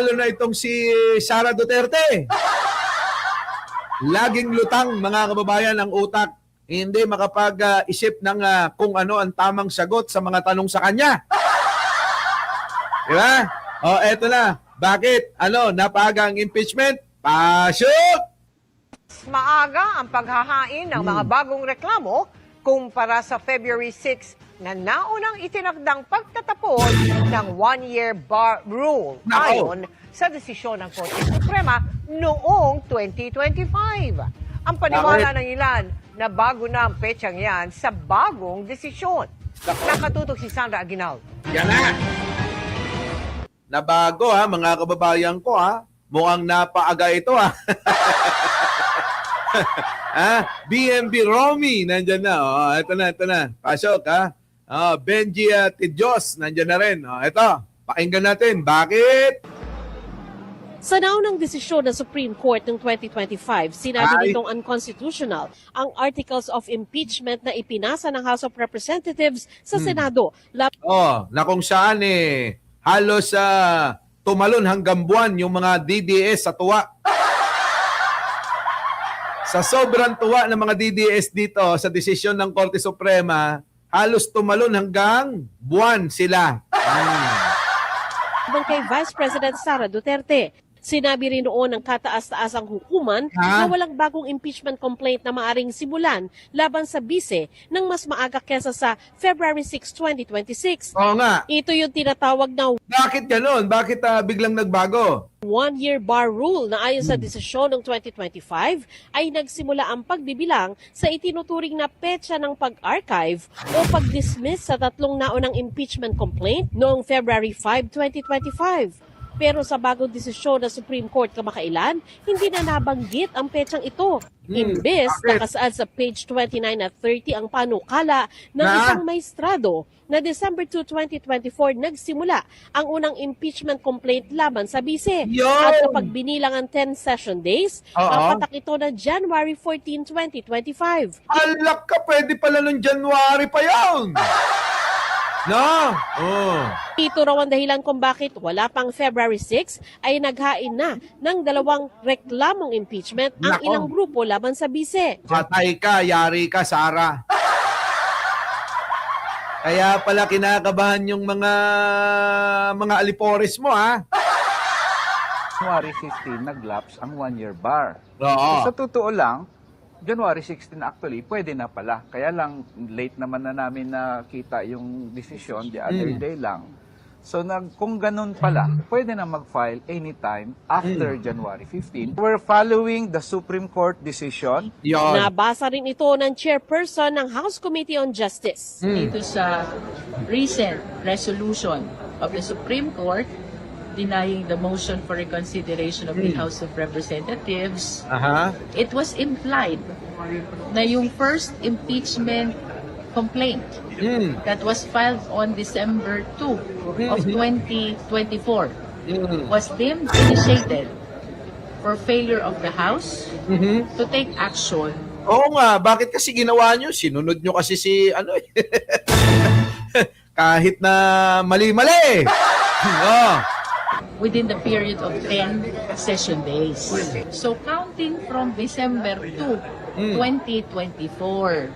lalo na itong si Sara Duterte. Laging lutang, mga kababayan, ang utak. Hindi makapag-isip ng kung ano ang tamang sagot sa mga tanong sa kanya. Di ba? O, eto na. Bakit? Napaga ang impeachment? Pasok! Maaga ang paghahain ng mga bagong reklamo kumpara sa February 6 na naunang itinakdang pagtatapos ng one-year bar rule ayon sa desisyon ng Korte Suprema noong 2025. Ang paniwala ng ilan na bago na ang petsang yan sa bagong desisyon. Nakatutok si Sandra Aguinaldo. Yan na! Nabago mga kababayan ko Mukhang napaaga ito BMB Romy, nandyan na. Ito na. Pasok Benji Tidjos, nandyan na rin. Ito, pakinggan natin. Bakit? Sa naunang desisyon ng Supreme Court ng 2025, sinabi nitong unconstitutional ang Articles of Impeachment na ipinasa ng House of Representatives sa Senado. Na kung saan halos tumalon hanggang buwan yung mga DDS sa tuwa. Sa sobrang tuwa ng mga DDS dito sa desisyon ng Korte Suprema, halos tumalon hanggang buwan sila. Kay Vice President Sara Duterte, sinabi rin noon ng kataas-taasang hukuman na walang bagong impeachment complaint na maaring simulan laban sa bise ng mas maaga kesa sa February 6, 2026. Oo nga. Ito yung tinatawag na Bakit gano'n? Bakit biglang nagbago? one-year bar rule na ayon sa desisyon ng 2025 ay nagsimula ang pagbibilang sa itinuturing na petsa ng pag-archive o pag-dismiss sa tatlong naunang impeachment complaint noong February 5, 2025. Pero sa bagong desisyon ng Supreme Court kamakailan, hindi na nabanggit ang petsang ito. Imbes, nakasaad sa page 29 at 30 ang panukala ng isang maestrado na December 2, 2024 nagsimula ang unang impeachment complaint laban sa bise. At kapag binilang ang 10 session days, papatak ito na January 14, 2025. Alak ka, pwede pala nung January pa yun! No? Ito raw ang dahilan kung bakit wala pang February 6 ay naghain na ng dalawang reklamong impeachment ang ilang grupo laban sa bise. Patay ka, yari ka, Sara. Kaya pala kinakabahan yung mga alipores mo, January 15, nag-lapse ang one-year bar. Oo. Sa totoo lang, January 16 actually, pwede na pala. Kaya lang, late naman na namin nakita yung decision, the other day lang. So kung ganun pala, pwede na mag-file anytime after January 15. We're following the Supreme Court decision. Nabasa rin ito ng chairperson ng House Committee on Justice. Dito sa recent resolution of the Supreme Court denying the motion for reconsideration of the House of Representatives, it was implied na yung first impeachment complaint that was filed on December 2 of 2024 was deemed initiated for failure of the House to take action. Oo nga, bakit kasi ginawa nyo? Sinunod nyo kasi kahit na mali-mali. Within the period of 10 session days. So counting from December 2, 2024,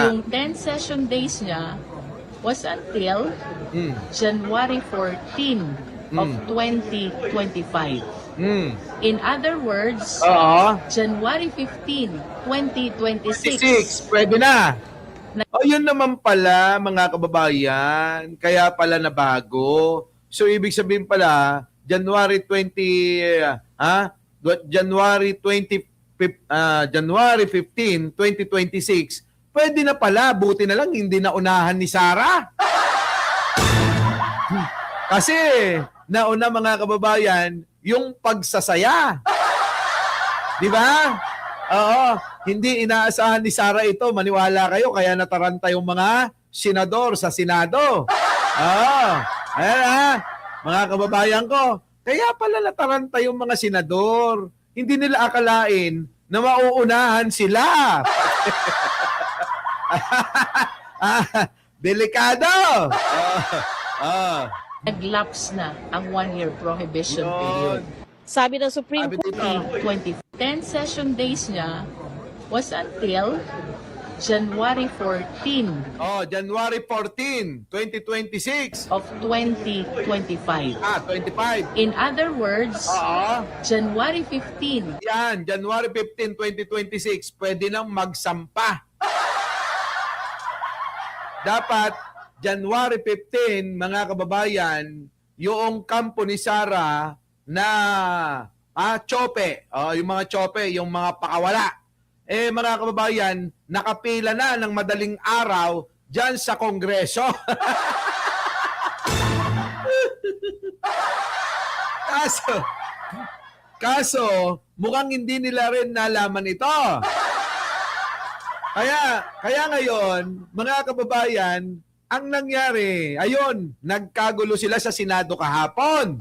yung 10 session days niya was until January 14 of 2025. In other words, January 15, 2026. Pwede na. Yun naman pala, mga kababayan. Kaya pala nabago. So, ibig sabihin pala, January 15, 2026, pwede na pala, buti na lang, hindi na unahan ni Sara. Kasi, nauna mga kababayan, yung pagsasaya. Di ba? Hindi inaasahan ni Sara ito, maniwala kayo, kaya nataranta yung mga senador sa Senado. Ayan mga kababayan ko. Kaya pala nataranta yung mga senador. Hindi nila akalain na mauunahan sila. Delikado. Naglapse na ang 1-year prohibition Yun. period. Sabi ng Supreme Sabi Court, dito, 10 session days niya was until January 14 oh, January 14, 2026. of 2025. 25. In other words, Oo. January 15 Yan, January 15, 2026, pwede nang magsampa. Dapat, January 15, mga kababayan, yung kampo ni Sara na chope, yung mga chope, yung mga pakawala. Mga kababayan, nakapila na ng madaling araw dyan sa Kongreso. Kaso, mukhang hindi nila rin nalaman ito. Kaya ngayon, mga kababayan, ang nangyari, ayun, nagkagulo sila sa Senado kahapon.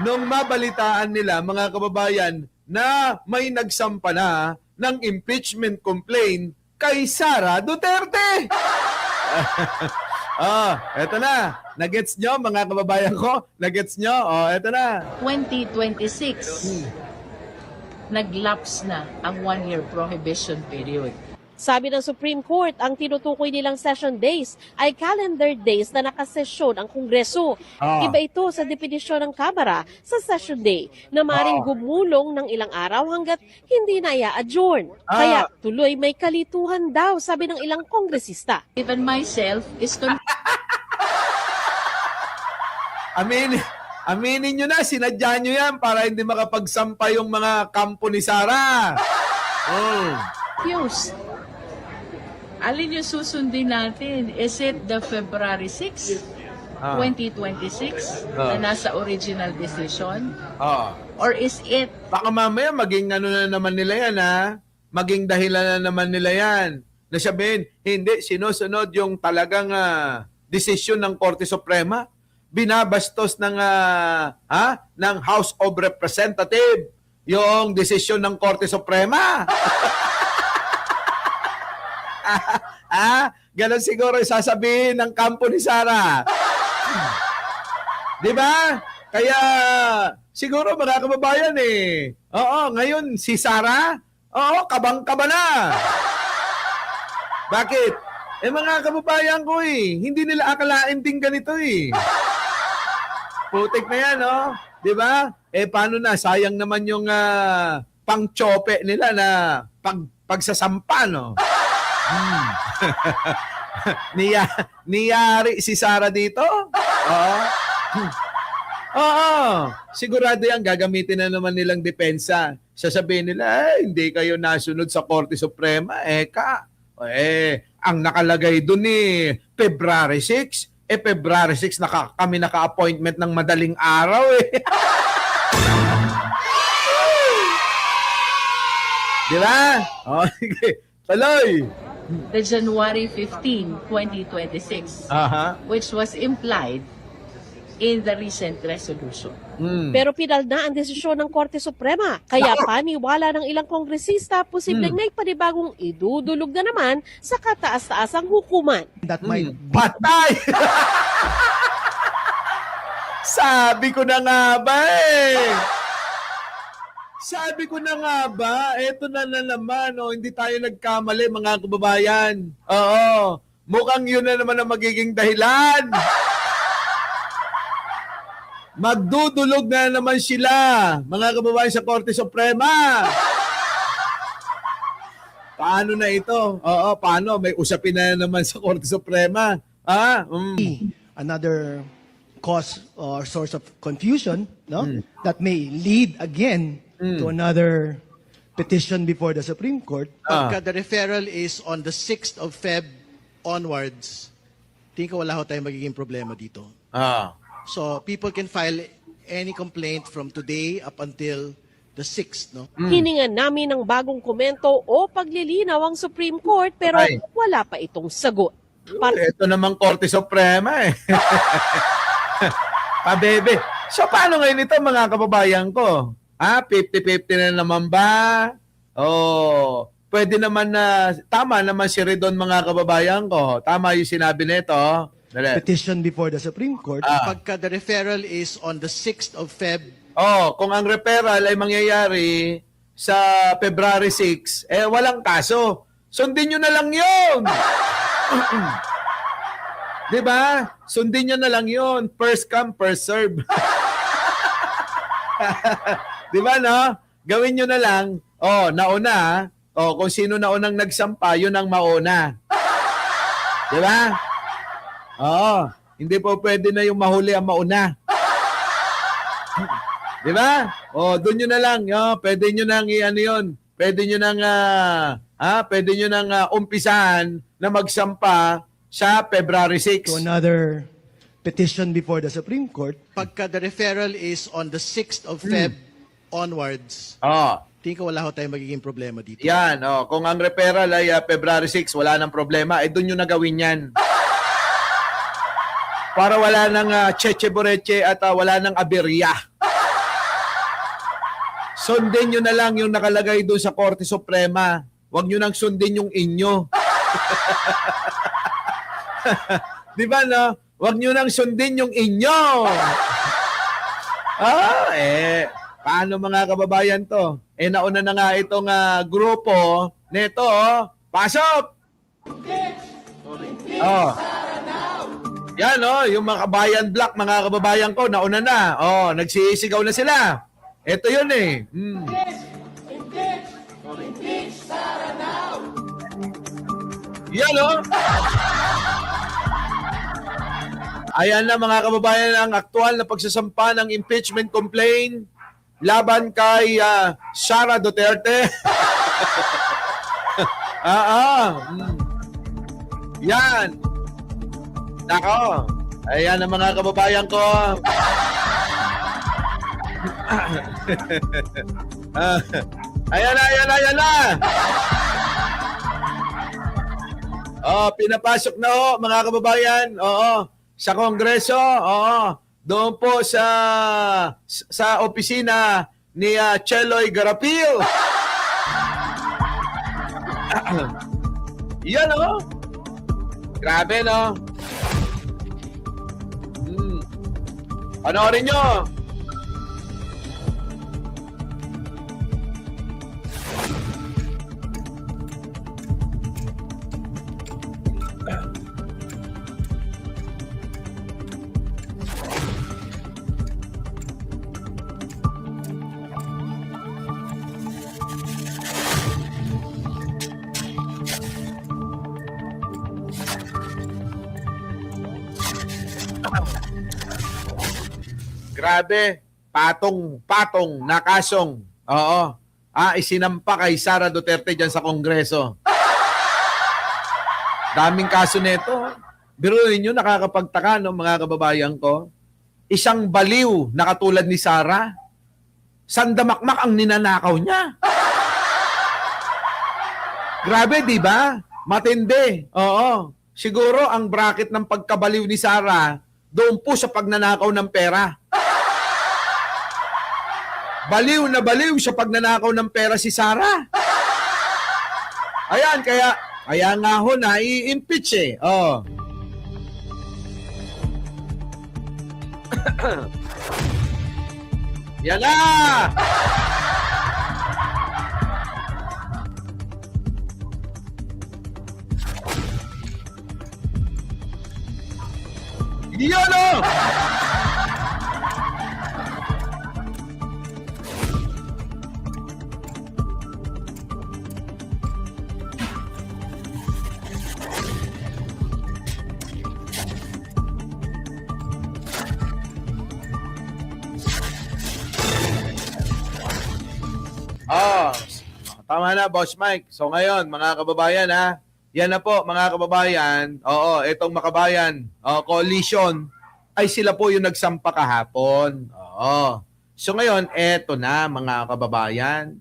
Nung mabalitaan nila, mga kababayan, na may nagsampa na ng impeachment complaint kay Sara Duterte. Eto na. Nagets nyo, mga kababayan ko? Nagets nyo? Eto na. 2026, naglapse na ang 1-year prohibition period. sabi ng Supreme Court, ang tinutukoy nilang session days ay calendar days na nakasesyon ang Kongreso. Iba ito sa definisyon ng Kamara sa session day na maaaring gumulong ng ilang araw hanggat hindi na i-adjourn. Kaya tuloy may kalituhan daw, sabi ng ilang kongresista. Even myself is Aminin nyo na, sinadya nyo yan para hindi makapagsampa yung mga kampo ni Sara. confused. Alin yung susundin natin? Is it the February 6, 2026 na nasa original decision? Or is it Baka mamaya maging ano na naman nila yan, ha? Maging dahilan na naman nila yan. Na sabihin, hindi, sinusunod yung talagang desisyon ng Korte Suprema. Binabastos ng House of Representatives yung desisyon ng Korte Suprema. Ganon siguro sasabihin ng kampo ni Sara. Di ba? Kaya siguro mga kababayan ngayon si Sara, kabang-kaba na. Bakit? Mga kababayan ko hindi nila akalain din ganito Putik na yan, Di ba? Paano na? Sayang naman yung pang-chope nila na pagsasampa, no? Niyari si Sara dito? Sigurado yan, gagamitin na naman nilang depensa. Sasabihin nila, hindi kayo nasunod sa Korte Suprema. Ang nakalagay dun February 6. February 6, kami naka-appointment ng madaling araw Di ba? Sige. Tuloy. the January 15, 2026, which was implied in the recent resolution? Pero pinal na ang desisyon ng Korte Suprema. Kaya paniwala ng ilang kongresista, posibleng may panibagong idudulog na naman sa kataas-taasang hukuman. That might Patay! Sabi ko na nga ba Sabi ko na nga ba, eto na naman, hindi tayo nagkamali mga kababayan. Mukhang yun na naman ang magiging dahilan. Magdudulog na naman sila, mga kababayan sa Korte Suprema. Paano na ito? Paano? May usapin na naman sa Korte Suprema. another cause or source of confusion, no? That may lead again to another petition before the Supreme Court. Pagka the referral is on the 6th of Feb onwards, tingin ko wala ho tayong magiging problema dito. So people can file any complaint from today up until the 6th, no? Hiningan namin ng bagong komento o paglilinaw ang Supreme Court pero wala pa itong sagot. Ito namang Korte Suprema Pabebe. So paano ngayon ito mga kababayan ko? 50-50 na naman ba? Pwede naman na, tama naman si Redon mga kababayan ko. Tama yung sinabi nito. Dali. petition before the Supreme Court. Pagka the referral is on the 6th of Feb, Kung ang referral ay mangyayari sa February 6, walang kaso. Sundin nyo na lang yun. Di ba? Sundin nyo na lang yun. First come, first serve. Di ba, no? Gawin nyo na lang. Nauna. Kung sino naunang nagsampa, yun ang mauna. Di ba? Hindi po pwede na yung mahuli ang mauna. Di ba? Doon nyo na lang. Pwede nyo nang i-ano yun. Pwede nyo nang, pwede nyo nang umpisahan na magsampa sa February 6. To another petition before the Supreme Court. pagka the referral is on the 6th of Feb onwards, tingin ko wala ho tayong magiging problema dito. Yan. Kung ang referral ay February 6, wala nang problema. Doon nyo na gawin yan. Para wala nang cheche boreche at wala nang aberya. Sundin nyo na lang yung nakalagay doon sa Korte Suprema. Huwag nyo nang sundin yung inyo. Di ba, no? Huwag nyo nang sundin yung inyo. Paano mga kababayan to? Nauna na nga itong grupo nito, pasok! Yan, yung mga kabayan black, mga kababayan ko, nauna na. Nagsisigaw na sila. Ito yun eh. Yan, Ayan na mga kababayan ang aktual na pagsasampa ng impeachment complaint laban kay Sara Duterte. Yan. Nako. Ayan ang mga kababayan ko. Ayan na. Pinapasok na mga kababayan. Sa Kongreso. Doon po sa opisina ni Cheloy Garapil. Yan Grabe no. Panoorin nyo. Grabe, patong na kasong. Isinampa kay Sara Duterte dyan sa Kongreso. Daming kaso nito. Biruin nyo, nakakapagtaka mga kababayan ko. Isang baliw na katulad ni Sara, sandamakmak ang ninanakaw niya. Grabe, di ba? Matindi. Siguro ang bracket ng pagkabaliw ni Sara doon po sa pagnanakaw ng pera. Baliw na baliw sa pagnanakaw ng pera si Sara. Ayan, kaya nga ho na i-impeach Yan na! Yan tama na, Boss Mike. So ngayon, mga kababayan yan na po, mga kababayan. Itong makabayan, coalition, ay sila po yung nagsampa kahapon. So ngayon, eto na, mga kababayan.